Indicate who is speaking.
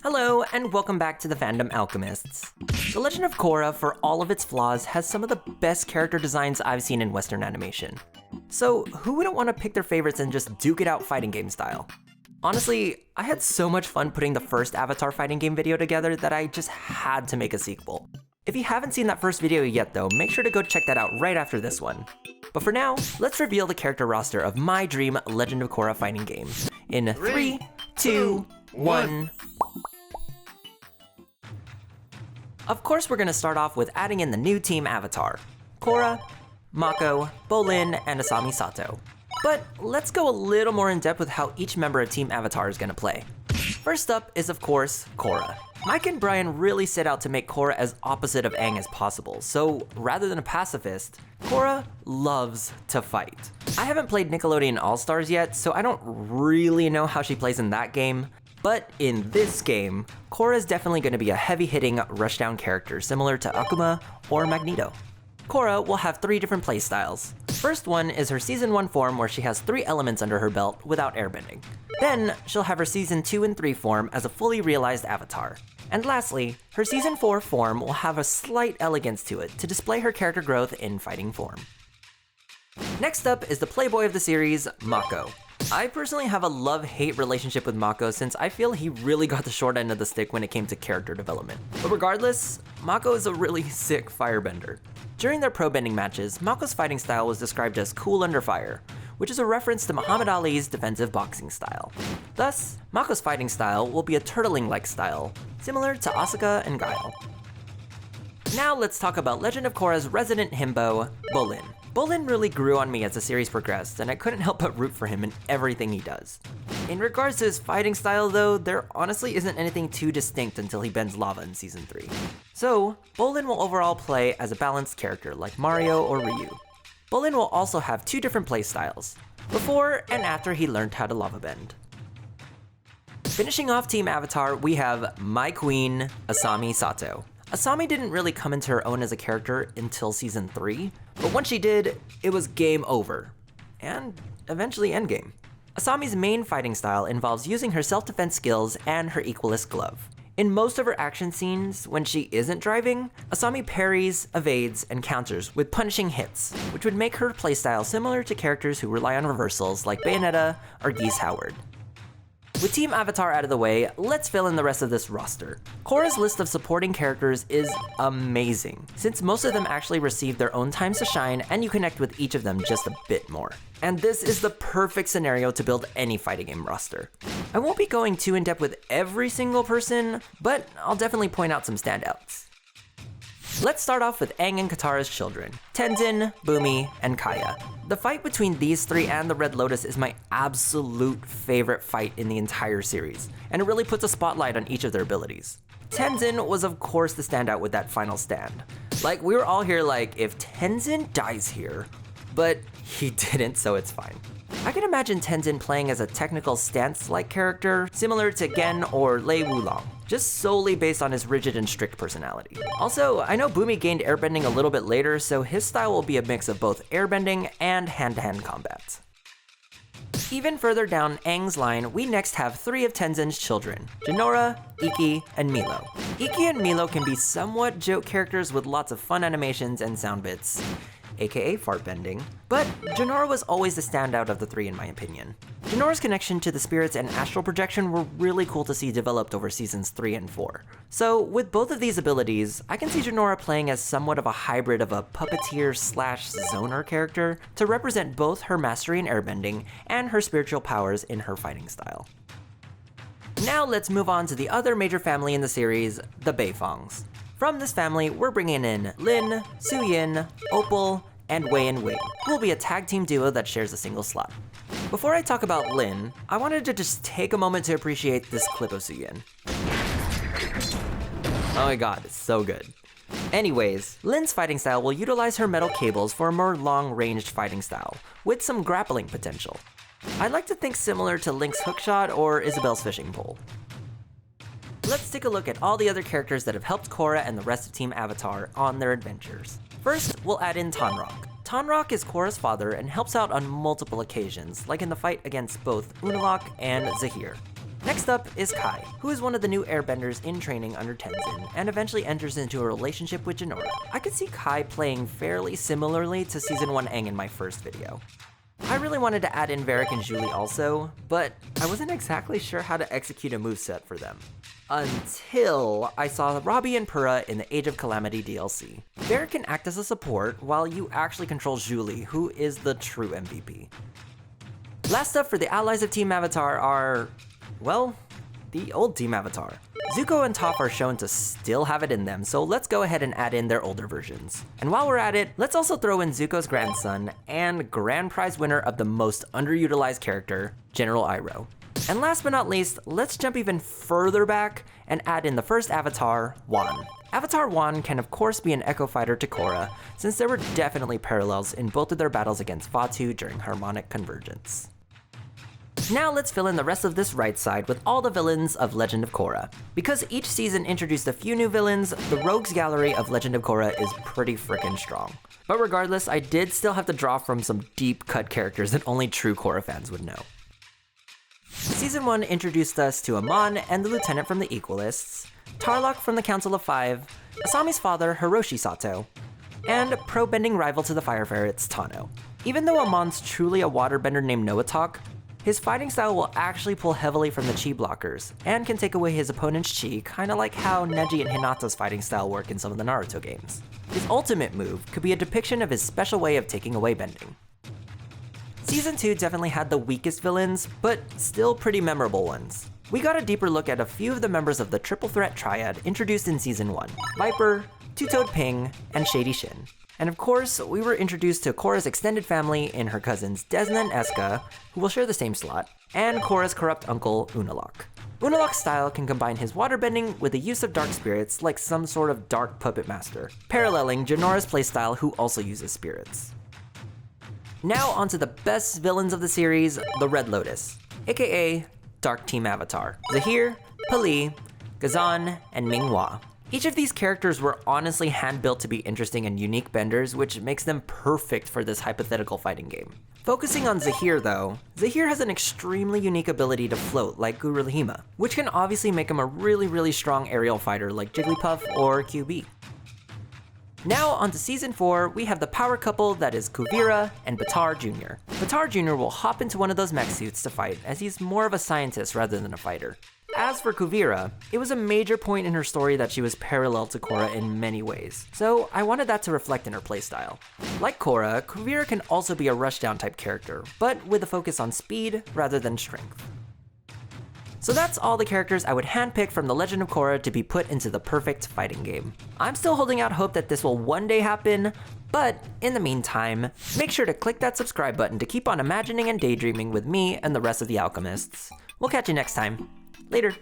Speaker 1: Hello, and welcome back to the Fandom Alchemists. The Legend of Korra, for all of its flaws, has some of the best character designs I've seen in Western animation. So who wouldn't want to pick their favorites and just duke it out fighting game style? Honestly, I had so much fun putting the first Avatar fighting game video together that I just had to make a sequel. If you haven't seen that first video yet though, make sure to go check that out right after this one. But for now, let's reveal the character roster of my dream Legend of Korra fighting game. In 3, 2, 1... Of course, we're gonna start off with adding in the new team avatar, Korra, Mako, Bolin, and Asami Sato. But let's go a little more in depth with how each member of Team Avatar is gonna play. First up is of course, Korra. Mike and Brian really set out to make Korra as opposite of Aang as possible, so rather than a pacifist, Korra loves to fight. I haven't played Nickelodeon All-Stars yet, so I don't really know how she plays in that game. But in this game, Korra is definitely going to be a heavy-hitting, rushdown character similar to Akuma or Magneto. Korra will have 3 different playstyles. First one is her Season 1 form where she has 3 elements under her belt without airbending. Then, she'll have her Season 2 and 3 form as a fully realized avatar. And lastly, her Season 4 form will have a slight elegance to it to display her character growth in fighting form. Next up is the playboy of the series, Mako. I personally have a love-hate relationship with Mako since I feel he really got the short end of the stick when it came to character development. But regardless, Mako is a really sick firebender. During their pro bending matches, Mako's fighting style was described as cool under fire, which is a reference to Muhammad Ali's defensive boxing style. Thus, Mako's fighting style will be a turtling-like style, similar to Asuka and Guile. Now let's talk about Legend of Korra's resident himbo, Bolin. Bolin really grew on me as the series progressed, and I couldn't help but root for him in everything he does. In regards to his fighting style though, there honestly isn't anything too distinct until he bends lava in Season 3. So, Bolin will overall play as a balanced character like Mario or Ryu. Bolin will also have 2 different playstyles, before and after he learned how to lava bend. Finishing off Team Avatar, we have my queen, Asami Sato. Asami didn't really come into her own as a character until Season 3, but once she did, it was game over. And eventually endgame. Asami's main fighting style involves using her self-defense skills and her Equalist glove. In most of her action scenes, when she isn't driving, Asami parries, evades, and counters with punishing hits, which would make her playstyle similar to characters who rely on reversals like Bayonetta or Geese Howard. With Team Avatar out of the way, let's fill in the rest of this roster. Korra's list of supporting characters is amazing, since most of them actually receive their own times to shine and you connect with each of them just a bit more. And this is the perfect scenario to build any fighting game roster. I won't be going too in-depth with every single person, but I'll definitely point out some standouts. Let's start off with Aang and Katara's children, Tenzin, Bumi, and Kaya. The fight between these 3 and the Red Lotus is my absolute favorite fight in the entire series, and it really puts a spotlight on each of their abilities. Tenzin was of course the standout with that final stand. Like, we were all here like, if Tenzin dies here, but he didn't, so it's fine. I can imagine Tenzin playing as a technical stance-like character, similar to Gen or Lei Wulong, just solely based on his rigid and strict personality. Also, I know Bumi gained airbending a little bit later, so his style will be a mix of both airbending and hand-to-hand combat. Even further down Aang's line, we next have 3 of Tenzin's children, Jinora, Ikki, and Meelo. Ikki and Meelo can be somewhat joke characters with lots of fun animations and sound bits, aka fart bending, but Jinora was always the standout of the 3 in my opinion. Jinora's connection to the spirits and astral projection were really cool to see developed over Seasons 3 and 4. So with both of these abilities, I can see Jinora playing as somewhat of a hybrid of a puppeteer/zoner character to represent both her mastery in airbending and her spiritual powers in her fighting style. Now let's move on to the other major family in the series, the Beifongs. From this family, we're bringing in Lin, Suyin, Opal, and Wei and Wing, who will be a tag team duo that shares a single slot. Before I talk about Lin, I wanted to just take a moment to appreciate this clip of Suyin. Oh my god, it's so good. Anyways, Lin's fighting style will utilize her metal cables for a more long-ranged fighting style, with some grappling potential. I'd like to think similar to Link's hookshot or Isabelle's fishing pole. Let's take a look at all the other characters that have helped Korra and the rest of Team Avatar on their adventures. First, we'll add in Tonraq. Tonraq is Korra's father and helps out on multiple occasions, like in the fight against both Unalaq and Zahir. Next up is Kai, who is one of the new airbenders in training under Tenzin, and eventually enters into a relationship with Jinora. I could see Kai playing fairly similarly to Season 1 Aang in my first video. I really wanted to add in Varrick and Zhu Li also, but I wasn't exactly sure how to execute a moveset for them. Until I saw Robbie and Purah in the Age of Calamity DLC. Varrick can act as a support, while you actually control Zhu Li, who is the true MVP. Last up for the allies of Team Avatar are, well, the old Team Avatar. Zuko and Toph are shown to still have it in them, so let's go ahead and add in their older versions. And while we're at it, let's also throw in Zuko's grandson and grand prize winner of the most underutilized character, General Iroh. And last but not least, let's jump even further back and add in the first Avatar, Wan. Avatar Wan can of course be an echo fighter to Korra, since there were definitely parallels in both of their battles against Fatu during Harmonic Convergence. Now let's fill in the rest of this right side with all the villains of Legend of Korra. Because each season introduced a few new villains, the Rogues Gallery of Legend of Korra is pretty frickin' strong. But regardless, I did still have to draw from some deep cut characters that only true Korra fans would know. Season 1 introduced us to Amon and the Lieutenant from the Equalists, Tonraq from the Council of Five, Asami's father, Hiroshi Sato, and pro-bending rival to the Fire Ferrets, Tano. Even though Amon's truly a waterbender named Noatak, his fighting style will actually pull heavily from the chi blockers, and can take away his opponent's chi, kinda like how Neji and Hinata's fighting style work in some of the Naruto games. His ultimate move could be a depiction of his special way of taking away bending. Season 2 definitely had the weakest villains, but still pretty memorable ones. We got a deeper look at a few of the members of the Triple Threat Triad introduced in Season 1, Viper, Two-Toed Ping, and Shady Shin. And of course, we were introduced to Korra's extended family in her cousins Desna and Eska, who will share the same slot, and Korra's corrupt uncle, Unalaq. Unalaq's style can combine his waterbending with the use of dark spirits like some sort of dark puppet master, paralleling Jinora's playstyle, who also uses spirits. Now onto the best villains of the series, the Red Lotus, aka Dark Team Avatar. Zahir, Pali, Ghazan, and Minghua. Each of these characters were honestly hand-built to be interesting and unique benders, which makes them perfect for this hypothetical fighting game. Focusing on Zahir though, Zahir has an extremely unique ability to float like Gurulhima, which can obviously make him a really strong aerial fighter like Jigglypuff or QB. Now onto Season 4, we have the power couple that is Kuvira and Baatar Jr. Baatar Jr. will hop into one of those mech suits to fight, as he's more of a scientist rather than a fighter. As for Kuvira, it was a major point in her story that she was parallel to Korra in many ways, so I wanted that to reflect in her playstyle. Like Korra, Kuvira can also be a rushdown type character, but with a focus on speed rather than strength. So that's all the characters I would handpick from the Legend of Korra to be put into the perfect fighting game. I'm still holding out hope that this will one day happen, but in the meantime, make sure to click that subscribe button to keep on imagining and daydreaming with me and the rest of the alchemists. We'll catch you next time. Later.